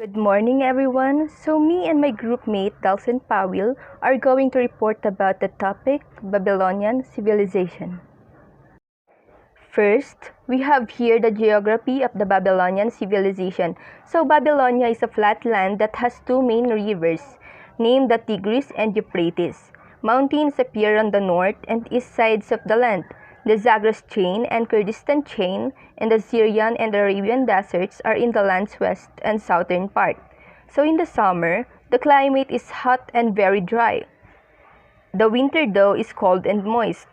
Good morning, everyone. So, me and my groupmate Delson Pawil are going to report about the topic Babylonian Civilization. First, we have here the geography of the Babylonian Civilization. So, Babylonia is a flat land that has two main rivers, named the Tigris and Euphrates. Mountains appear on the north and east sides of the land. The Zagros chain and Kurdistan chain and the Syrian and Arabian deserts are in the land's west and southern part. So in the summer, the climate is hot and very dry. The winter though is cold and moist.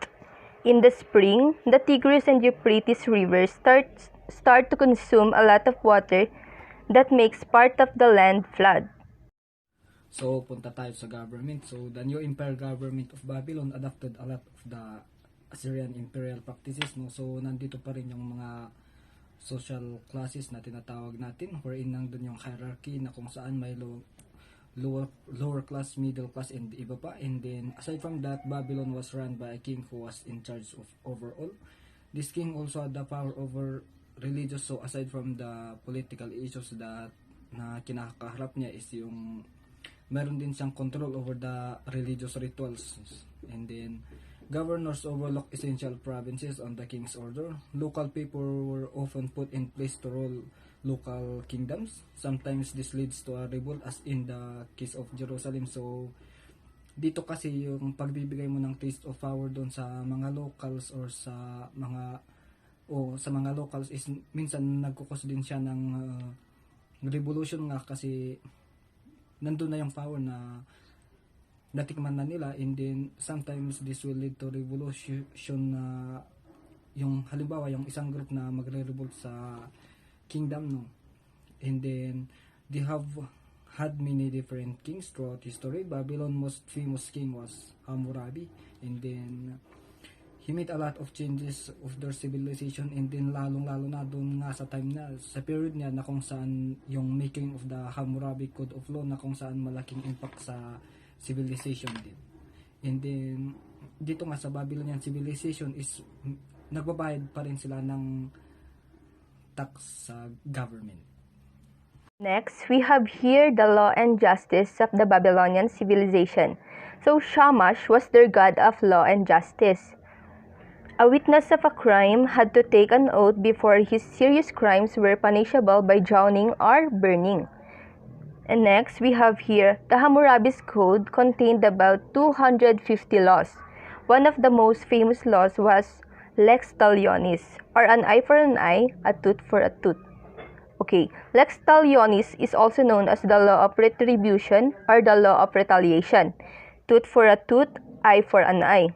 In the spring, the Tigris and Euphrates rivers start to consume a lot of water that makes part of the land flood. So, punta tayo sa government. So, the new imperial government of Babylon adopted a lot of the Assyrian imperial practices. No? So, nandito pa rin yung mga social classes na tinatawag natin, wherein nandun yung hierarchy na kung saan may lower class, middle class, and iba pa. And then, aside from that, Babylon was run by a king who was in charge of overall. This king also had the power over religious. So, aside from the political issues that na kinakaharap niya is yung meron din siyang control over the religious rituals. And then, governors overlook essential provinces on the king's order. Local people were often put in place to rule local kingdoms. Sometimes this leads to a revolt as in the case of Jerusalem. So, dito kasi yung pagbibigay mo ng taste of power doon sa mga locals or sa mga locals is minsan nagkukos din siya ng revolution nga kasi nandun na yung power na natikman na nila, and then sometimes this will lead to revolution na yung halimbawa yung isang group na magre-revolt sa kingdom, no, and then they have had many different kings throughout history. Babylon's most famous king was Hammurabi, and then he made a lot of changes of their civilization, and then lalong-lalo na doon nga sa time na sa period niya na kung saan yung making of the Hammurabi Code of Law na kung saan malaking impact sa civilization din. And then dito nga sa Babylonian Civilization is nagbabayad pa rin sila ng tax sa government. Next, we have here the law and justice of the Babylonian Civilization. So Shamash was their god of law and justice. A witness of a crime had to take an oath before his serious crimes were punishable by drowning or burning. And next, we have here the Hammurabi's code contained about 250 laws. One of the most famous laws was Lex Talionis, or an eye for an eye, a tooth for a tooth. Okay, Lex Talionis is also known as the law of retribution or the law of retaliation. Tooth for a tooth, eye for an eye.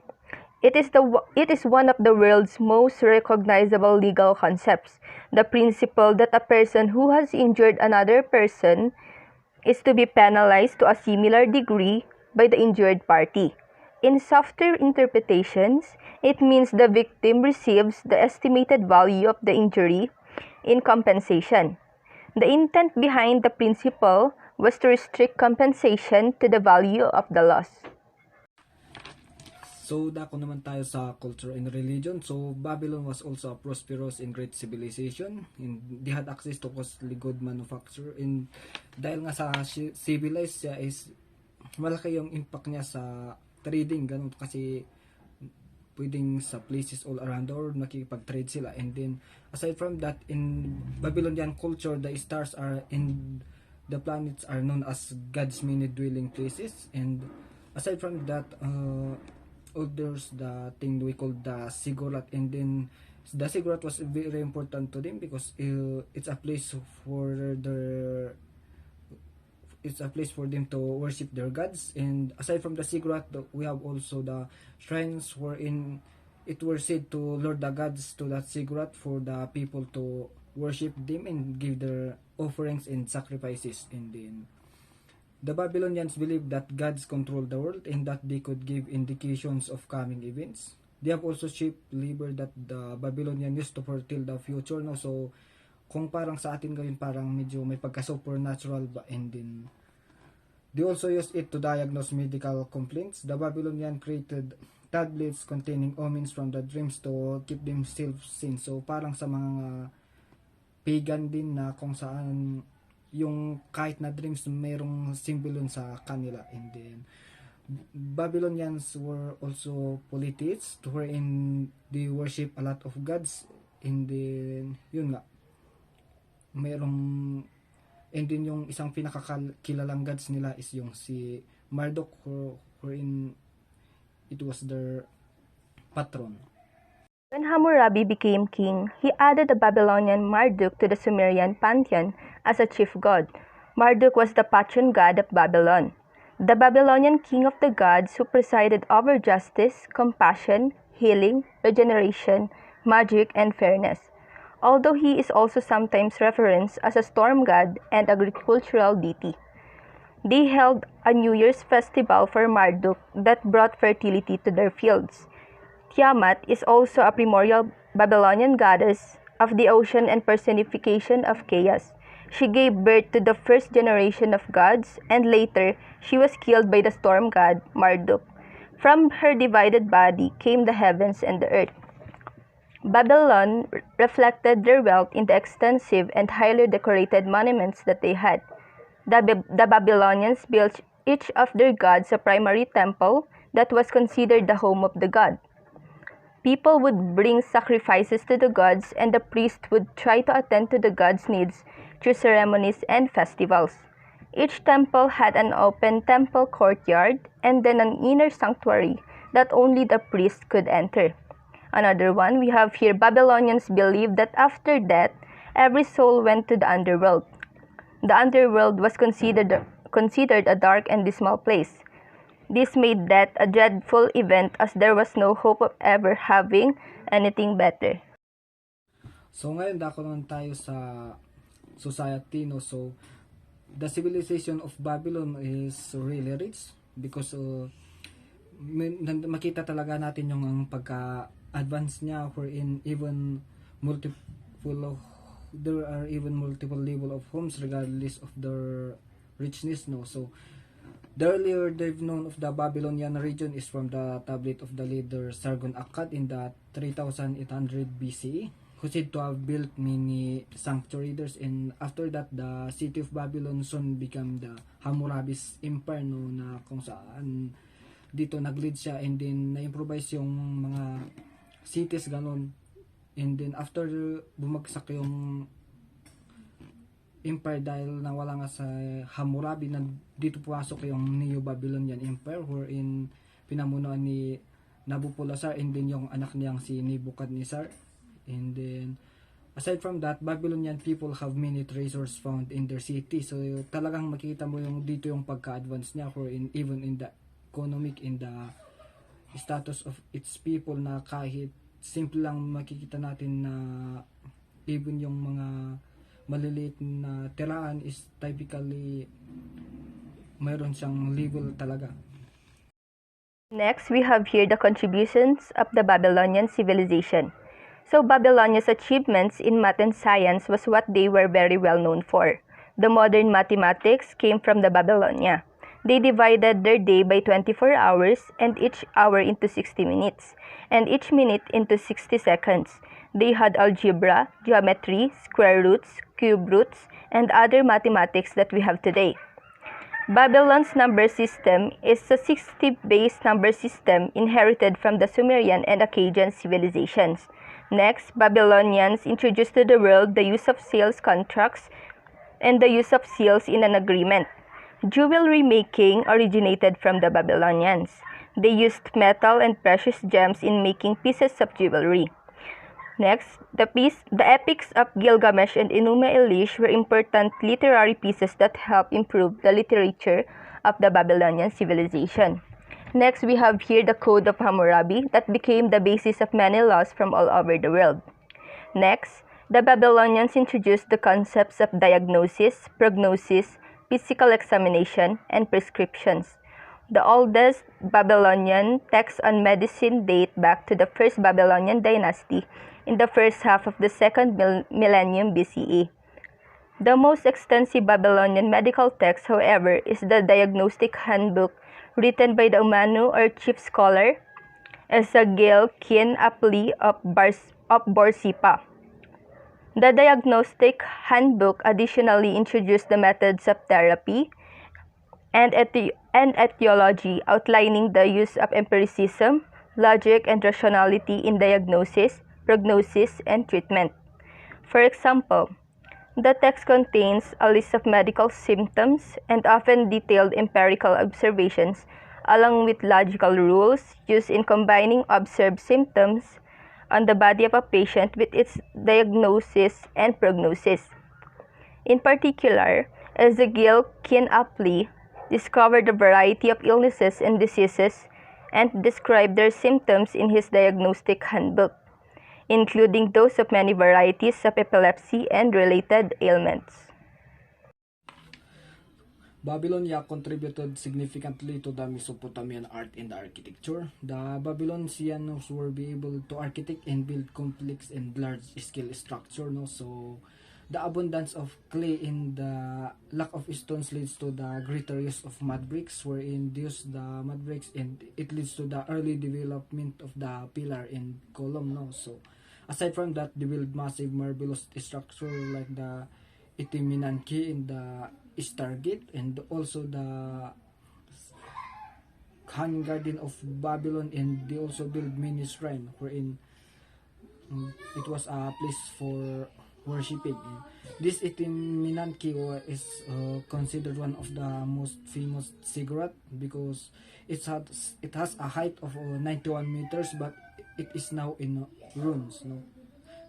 It is one of the world's most recognizable legal concepts. The principle that a person who has injured another person is to be penalized to a similar degree by the injured party. In softer interpretations, it means the victim receives the estimated value of the injury in compensation. The intent behind the principle was to restrict compensation to the value of the loss. So, dako naman tayo sa culture and religion. So, Babylon was also a prosperous and great civilization. And they had access to costly good manufacture. And dahil nga sa civilized siya is malaki yung impact niya sa trading. Ganun kasi pwedeng sa places all around the world makikipag-trade sila. And then, aside from that, in Babylonian culture, the stars are in the planets are known as God's many dwelling places. And aside from that, there's the thing we call the ziggurat, and then the ziggurat was very important to them because it's a place for them to worship their gods. And aside from the ziggurat, we have also the shrines wherein it were said to lord the gods to that ziggurat for the people to worship them and give their offerings and sacrifices. And then the Babylonians believed that gods controlled the world and that they could give indications of coming events. They have also shaped labor that the Babylonian used to foretell the future. No? So, kung parang sa atin ngayon parang medyo may pagka-supernatural ba, and then they also used it to diagnose medical complaints. The Babylonian created tablets containing omens from the dreams to keep themselves sane. So, parang sa mga pagan din na kung saan yung kahit na dreams mayroong symbol sa kanila. And then Babylonians were also polytheists wherein they worship a lot of gods. And then yun nga, mayroong, and then yung isang pinakakilalang gods nila is yung si Marduk, wherein it was their patron. When Hammurabi became king, he added the Babylonian Marduk to the Sumerian pantheon as a chief god. Marduk was the patron god of Babylon, the Babylonian king of the gods who presided over justice, compassion, healing, regeneration, magic, and fairness. Although he is also sometimes referenced as a storm god and agricultural deity. They held a New Year's festival for Marduk that brought fertility to their fields. Tiamat is also a primordial Babylonian goddess of the ocean and personification of chaos. She gave birth to the first generation of gods, and later she was killed by the storm god Marduk. From her divided body came the heavens and the earth. Babylon reflected their wealth in the extensive and highly decorated monuments that they had. The Babylonians built each of their gods a primary temple that was considered the home of the god. People would bring sacrifices to the gods, and the priest would try to attend to the gods' needs through ceremonies and festivals. Each temple had an open temple courtyard and then an inner sanctuary that only the priest could enter. Another one, we have here Babylonians believed that after death, every soul went to the underworld. The underworld was considered a dark and dismal place. This made death a dreadful event as there was no hope of ever having anything better. So ngayon dako naman tayo sa society, no. So the civilization of Babylon is really rich because makita talaga natin yung ang pagka-advance niya, wherein even there are even multiple level of homes regardless of their richness, no. So the earlier they've known of the Babylonian region is from the tablet of the leader Sargon Akkad in the 3800 BCE, who said to have built many sanctuaries, and after that the city of Babylon soon became the Hammurabi's empire, no, na kung saan dito nag-lead siya, and then na-improvise yung mga cities ganon, and then after bumagsak yung empire dahil nawala nga sa Hammurabi, na dito pumasok yung Neo Babylonian Empire wherein pinamunuan ni Nabopolassar and then yung anak niyang si Nebuchadnezzar. And then aside from that, Babylonian people have many treasures found in their city. So talagang makikita mo yung dito yung pagka-advance niya, wherein even in the economic, in the status of its people, na kahit simple lang makikita natin na even yung mga maliliit na tirahan is typically mayroon siyang level talaga. Next, we have here the contributions of the Babylonian civilization. So Babylonia's achievements in math and science was what they were very well known for. The modern mathematics came from the Babylonia. They divided their day by 24 hours and each hour into 60 minutes, and each minute into 60 seconds. They had algebra, geometry, square roots, cube roots, and other mathematics that we have today. Babylon's number system is a 60-base number system inherited from the Sumerian and Akkadian civilizations. Next, Babylonians introduced to the world the use of sales contracts and the use of seals in an agreement. Jewelry making originated from the Babylonians. They used metal and precious gems in making pieces of jewelry. Next, the epics of Gilgamesh and Enuma Elish were important literary pieces that helped improve the literature of the Babylonian civilization. Next, we have here the Code of Hammurabi that became the basis of many laws from all over the world. Next, the Babylonians introduced the concepts of diagnosis, prognosis, physical examination, and prescriptions. The oldest Babylonian texts on medicine date back to the first Babylonian dynasty in the first half of the second millennium BCE. The most extensive Babylonian medical text, however, is the Diagnostic Handbook written by the Umanu or chief scholar Esagil Kin Apli of Borsippa. The Diagnostic Handbook additionally introduced the methods of therapy and etiology, outlining the use of empiricism, logic, and rationality in diagnosis, prognosis, and treatment. For example, the text contains a list of medical symptoms and often detailed empirical observations, along with logical rules used in combining observed symptoms on the body of a patient with its diagnosis and prognosis. In particular, Ezekiel Kin-Apley discovered a variety of illnesses and diseases and described their symptoms in his diagnostic handbook, including those of many varieties of epilepsy and related ailments. Babylonia contributed significantly to the Mesopotamian art and architecture. The Babylonians were able to architect and build complex and large-scale structure. So the abundance of clay and the lack of stones leads to the greater use of mud bricks, wherein they use the mud bricks and it leads to the early development of the pillar and column. So aside from that, they build massive marvelous structure like the Itiminanki and the Stargate, and also the Hanging Garden of Babylon, and they also build many shrine wherein it was a place for worshiping. This Itiminanki is considered one of the most famous ziggurat because it has a height of 91 meters, but it is now in ruins.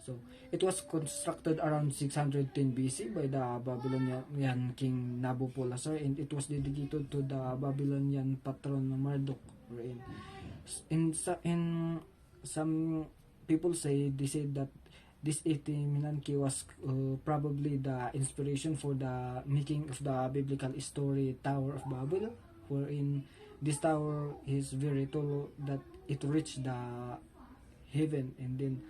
So it was constructed around 610 BC by the Babylonian king Nabopolassar, and it was dedicated to the Babylonian patron Marduk. In some people they said that this Itiminanki was probably the inspiration for the making of the biblical story Tower of Babel, wherein this tower is very tall that it reached the heaven. And then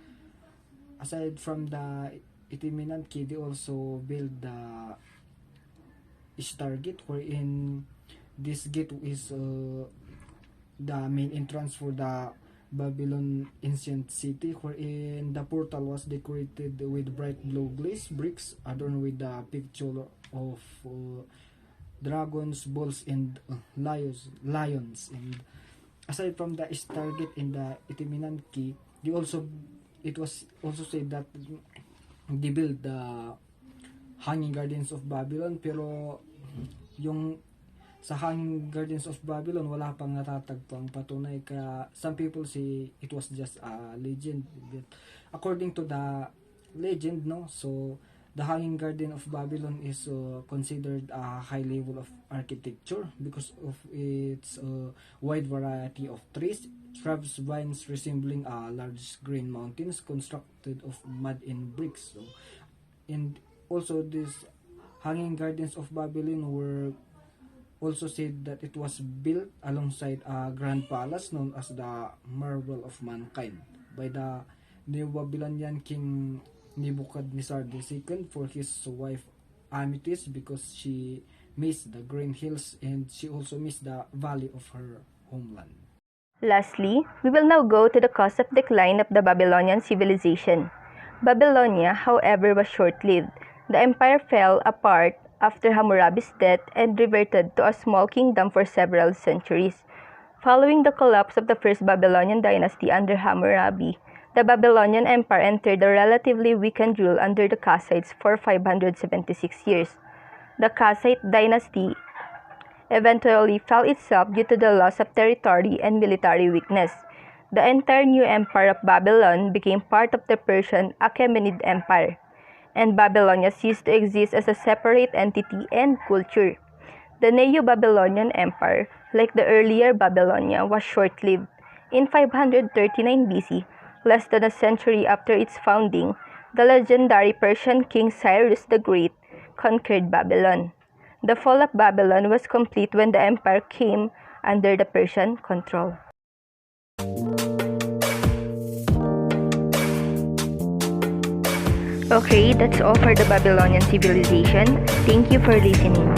aside from the Itiminanki, they also build the Stargate, wherein this gate is the main entrance for the Babylon ancient city, wherein the portal was decorated with bright blue glaze bricks adorned with the picture of dragons, bulls, and lions. And aside from the Stargate and the Itiminanki, it was also said that they built the Hanging Gardens of Babylon, pero yung sa Hanging Gardens of Babylon wala pang natatagpang patunay, kaya some people say it was just a legend. But according to the legend, so the Hanging Garden of Babylon is considered a high level of architecture because of its wide variety of trees, shrubs, vines resembling large green mountains constructed of mud and bricks. So, and also these Hanging Gardens of Babylon were also said that it was built alongside a grand palace known as the Marvel of Mankind by the Neo-Babylonian king Nebuchadnezzar II for his wife Amytis, because she missed the green hills and she also missed the valley of her homeland. Lastly, we will now go to the cause of decline of the Babylonian civilization. Babylonia, however, was short-lived. The empire fell apart after Hammurabi's death and reverted to a small kingdom for several centuries. Following the collapse of the first Babylonian dynasty under Hammurabi, the Babylonian Empire entered a relatively weakened rule under the Kassites for 576 years. The Kassite dynasty eventually fell itself due to the loss of territory and military weakness. The entire new empire of Babylon became part of the Persian Achaemenid Empire, and Babylonia ceased to exist as a separate entity and culture. The Neo-Babylonian Empire, like the earlier Babylonia, was short-lived. In 539 BC, less than a century after its founding, the legendary Persian king Cyrus the Great conquered Babylon. The fall of Babylon was complete when the empire came under the Persian control. Okay, that's all for the Babylonian civilization. Thank you for listening.